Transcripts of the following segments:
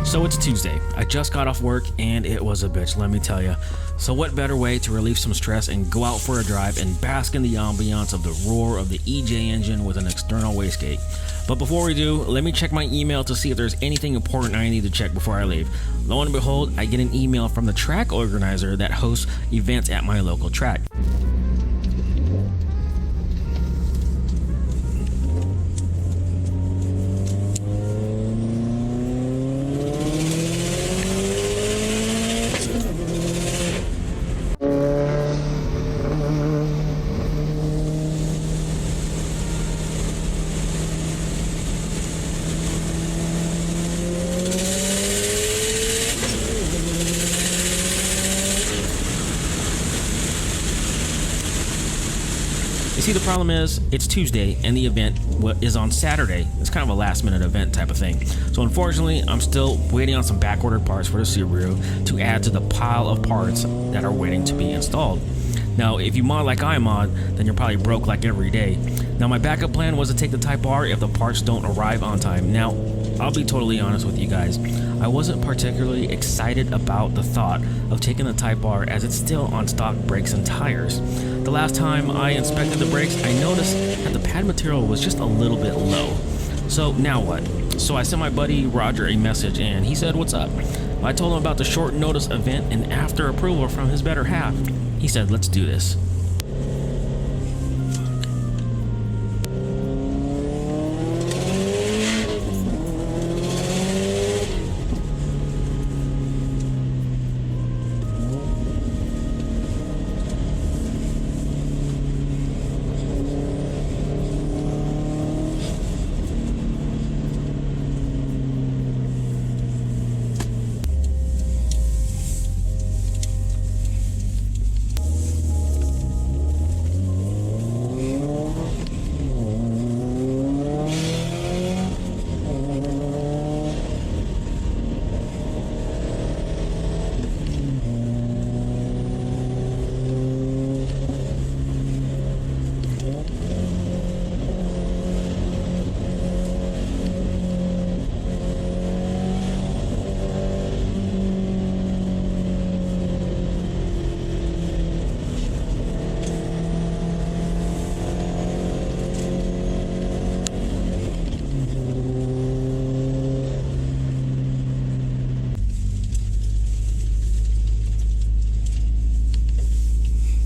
So it's Tuesday. I just got off work and it was a bitch, let me tell you. So what better way to relieve some stress and go out for a drive and bask in the ambiance of the roar of the EJ engine with an external wastegate. But before we do, let me check my email to see if there's anything important I need to check before I leave. Lo and behold, I get an email from the track organizer that hosts events at my local track. See, the problem is, it's Tuesday and the event is on Saturday. It's kind of a last minute event type of thing. So unfortunately, I'm still waiting on some back-ordered parts for the Subaru to add to the pile of parts that are waiting to be installed. Now, if you mod like I mod, then you're probably broke like every day. Now, my backup plan was to take the Type R if the parts don't arrive on time. Now, I'll be totally honest with you guys. I wasn't particularly excited about the thought of taking the Type R as it's still on stock brakes and tires. The last time I inspected the brakes, I noticed that the pad material was just a little bit low. So now what? So I sent my buddy Roger a message and he said, "What's up?" I told him about the short notice event, and after approval from his better half, he said, "Let's do this."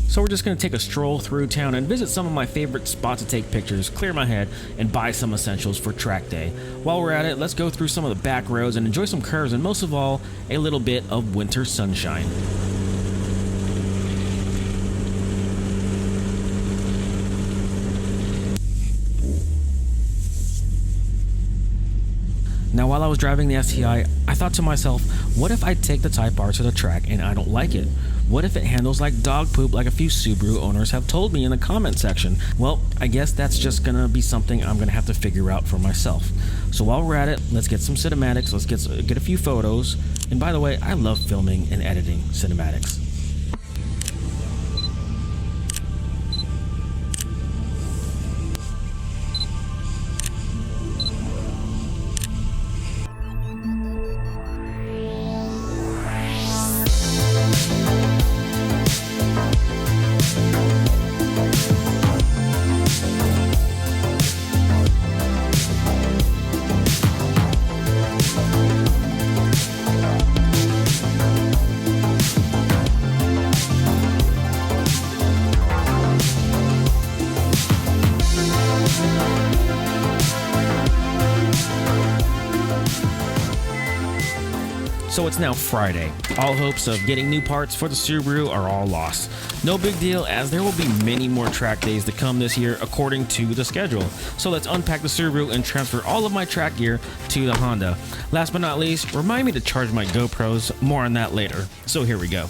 So we're just going to take a stroll through town and visit some of my favorite spots to take pictures, clear my head, and buy some essentials for track day. While we're at it, let's go through some of the back roads and enjoy some curves and most of all, a little bit of winter sunshine. Now, while I was driving the STI, I thought to myself, what if I take the Type R to the track and I don't like it? What if it handles like dog poop like a few Subaru owners have told me in the comment section? Well, I guess that's just gonna be something I'm gonna have to figure out for myself. So while we're at it, let's get some cinematics, let's get a few photos. And by the way, I love filming and editing cinematics. So it's now Friday. All hopes of getting new parts for the Subaru are all lost. No big deal, as there will be many more track days to come this year according to the schedule. So let's unpack the Subaru and transfer all of my track gear to the Honda. Last but not least, remind me to charge my GoPros. More on that later. So here we go.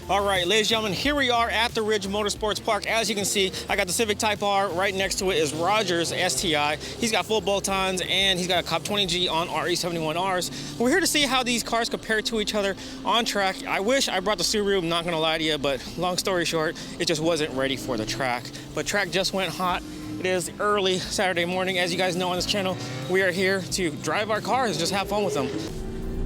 All right, ladies and gentlemen, here we are at the Ridge Motorsports Park. As you can see, I got the Civic Type R. Right next to it is Roger's STI. He's got full bolt-ons, and he's got a Cop 20G on RE71Rs. We're here to see how these cars compare to each other on track. I wish I brought the Subaru, I'm not gonna lie to you, but long story short, it just wasn't ready for the track. But track just went hot. It is early Saturday morning. As you guys know on this channel, we are here to drive our cars and just have fun with them.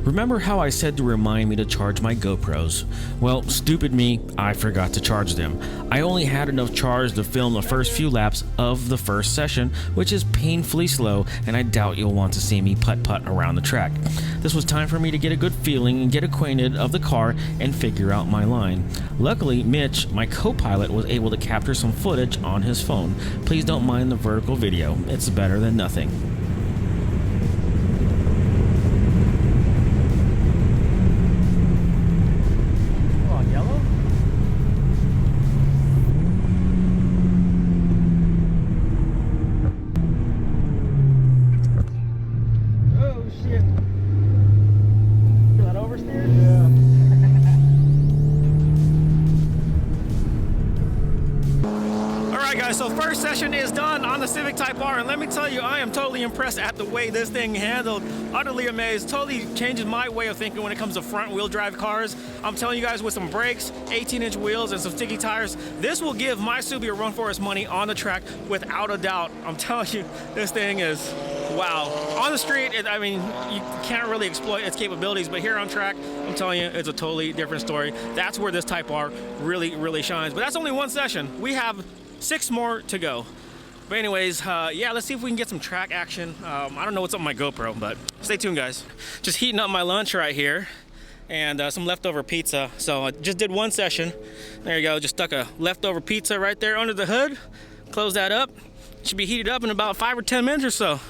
Remember how I said to remind me to charge my GoPros? Well, stupid me, I forgot to charge them. I only had enough charge to film the first few laps of the first session, which is painfully slow, and I doubt you'll want to see me putt-putt around the track. This was time for me to get a good feeling and get acquainted of the car and figure out my line. Luckily, Mitch, my co-pilot, was able to capture some footage on his phone. Please don't mind the vertical video, it's better than nothing. So first session is done on the Civic Type R, and let me tell you, I am totally impressed at the way this thing handled. Utterly amazed. Totally changes my way of thinking when it comes to front wheel drive cars. I'm telling you guys, with some brakes, 18-inch wheels, and some sticky tires, this will give my Subaru a run for its money on the track without a doubt. I'm telling you, this thing is wow. On the street, I mean, you can't really exploit its capabilities, but here on track, I'm telling you, it's a totally different story. That's where this Type R really shines. But that's only one session. We have 6 more to go. But anyways, yeah, let's see if we can get some track action. I don't know what's up with my GoPro, but stay tuned, guys. Just heating up my lunch right here, and some leftover pizza. So I just did one session. There you go, just stuck a leftover pizza right there under the hood. Close that up. Should be heated up in about 5 or 10 minutes or so.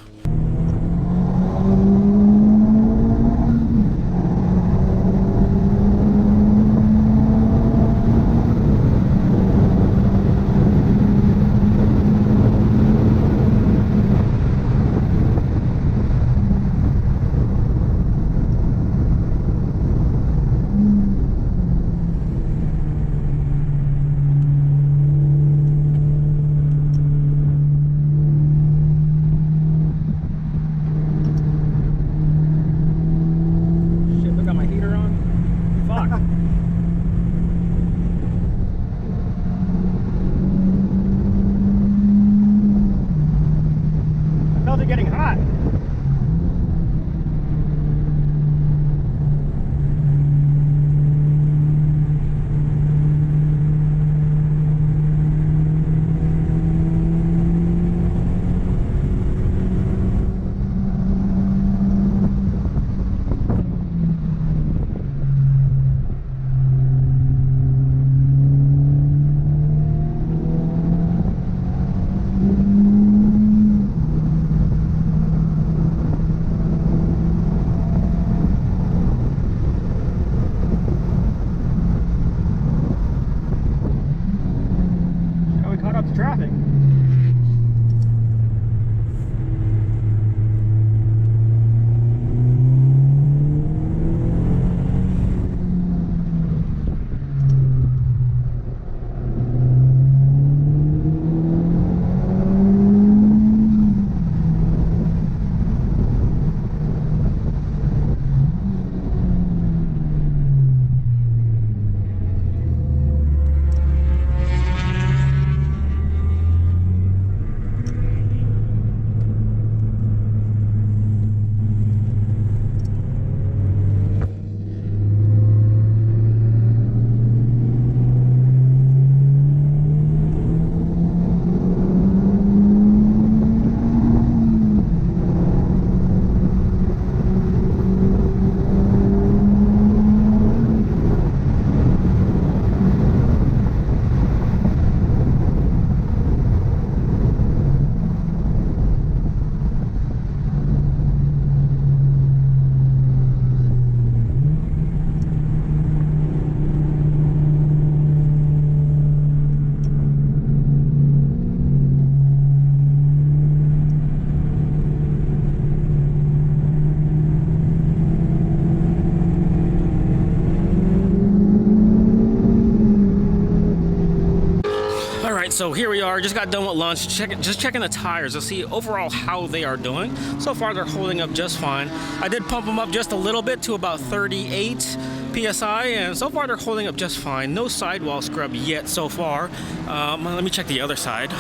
So here we are, just got done with lunch, just checking the tires to see overall how they are doing. So far they're holding up just fine. I did pump them up just a little bit to about 38 PSI, and so far they're holding up just fine. No sidewall scrub yet so far. Let me check the other side.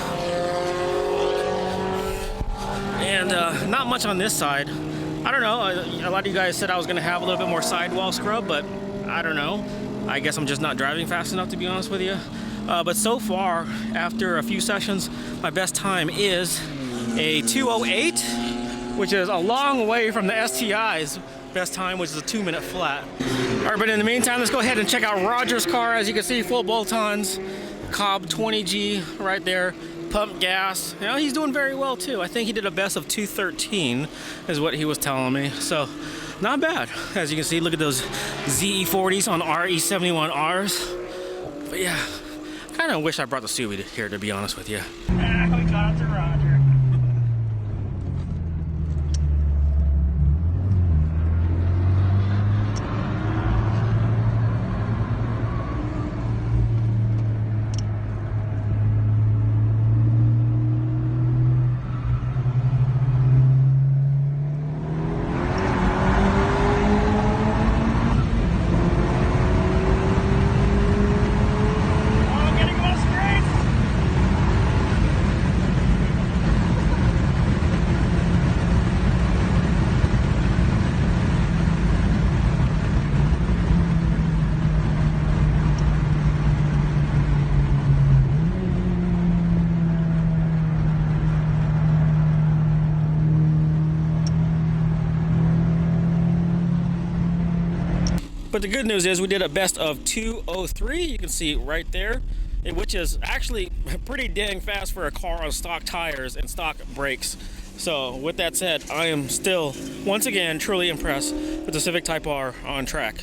And not much on this side. I don't know, a lot of you guys said I was gonna have a little bit more sidewall scrub, but I don't know. I guess I'm just not driving fast enough, to be honest with you. But so far, after a few sessions, my best time is a 2:08, which is a long way from the STI's best time, which is a 2-minute flat. All right, but in the meantime, let's go ahead and check out Roger's car. As you can see, full bolt-ons, Cobb 20G right there, pump gas. You know, he's doing very well too. I think he did a best of 213 is what he was telling me. So not bad. As you can see, look at those ZE40s on RE71Rs. But yeah, kind of wish I brought the Subi here, to be honest with you. We got up to Roger. But the good news is we did a best of 203, you can see right there, which is actually pretty dang fast for a car on stock tires and stock brakes. So with that said, I am still, once again, truly impressed with the Civic Type R on track.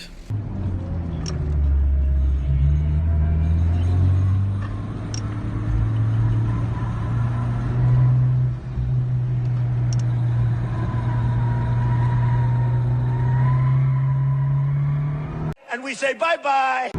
And we say bye-bye.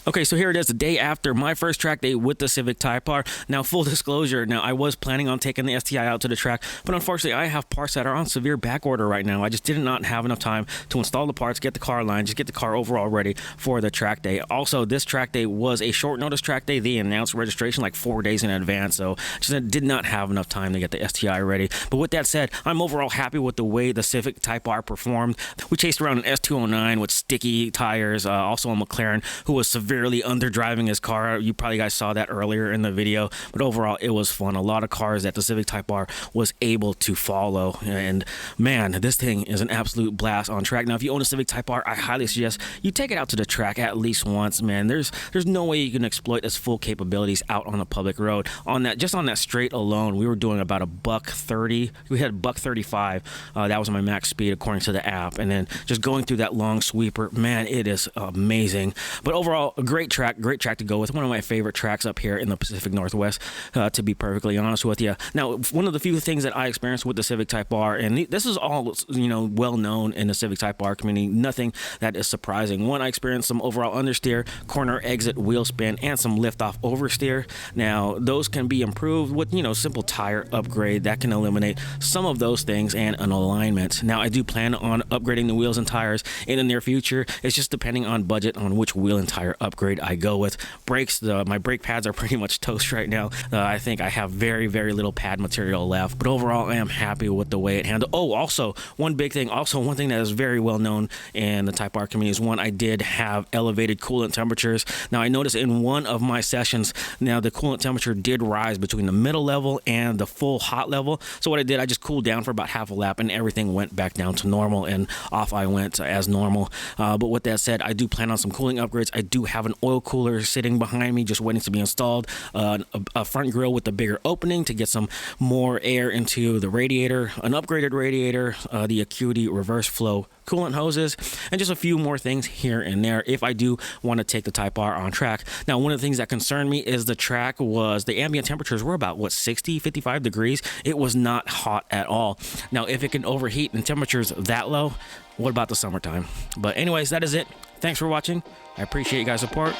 Okay, so here it is, the day after my first track day with the Civic Type R. Now, full disclosure, now I was planning on taking the STI out to the track, but unfortunately I have parts that are on severe back order right now. I just did not have enough time to install the parts, get the car line, just get the car overall ready for the track day. Also, this track day was a short notice track day. They announced registration like 4 days in advance, so just did not have enough time to get the STI ready. But with that said, I'm overall happy with the way the Civic Type R performed. We chased around an S209 with sticky tires, also a Mclaren who was severely underdriving his car. You probably guys saw that earlier in the video, but overall it was fun. A lot of cars that the Civic Type R was able to follow, and man, this thing is an absolute blast on track. Now, if you own a Civic Type R, I highly suggest you take it out to the track at least once. Man, there's no way you can exploit its full capabilities out on a public road. On that, just on that straight alone, we were doing about a $130. We had $135. That was my max speed according to the app, and then just going through that long sweeper, man, it is amazing. But overall, a great track to go with. One of my favorite tracks up here in the Pacific Northwest, to be perfectly honest with you. Now, one of the few things that I experienced with the Civic Type R, and this is all, you know, well known in the Civic Type R community, nothing that is surprising. One, I experienced some overall understeer, corner exit, wheel spin, and some lift-off oversteer. Now, those can be improved with, you know, simple tire upgrade that can eliminate some of those things and an alignment. Now, I do plan on upgrading the wheels and tires in the near future. It's just depending on budget on which wheel and tire upgrade upgrade I go with. Brakes, my brake pads are pretty much toast right now. I think I have very little pad material left, but overall I am happy with the way it handled. Oh, also one thing that is very well known in the Type R community is I did have elevated coolant temperatures. Now I noticed in one of my sessions, now the coolant temperature did rise between the middle level and the full hot level. So what I did, I just cooled down for about half a lap and everything went back down to normal, and off I went as normal. But with that said, I do plan on some cooling upgrades. I do have an oil cooler sitting behind me just waiting to be installed, a front grill with a bigger opening to get some more air into the radiator, an upgraded radiator, the Acuity reverse flow coolant hoses, and just a few more things here and there if I do want to take the Type R on track. Now, one of the things that concerned me is the track was the ambient temperatures were about, what, 60, 55 degrees? It was not hot at all. Now, if it can overheat in temperatures that low, what about the summertime? But anyways, that is it. Thanks for watching. I appreciate you guys' support.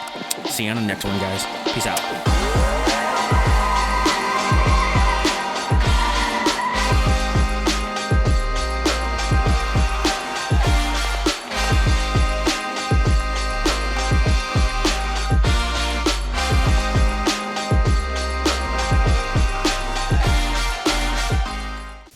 See you on the next one, guys. Peace out.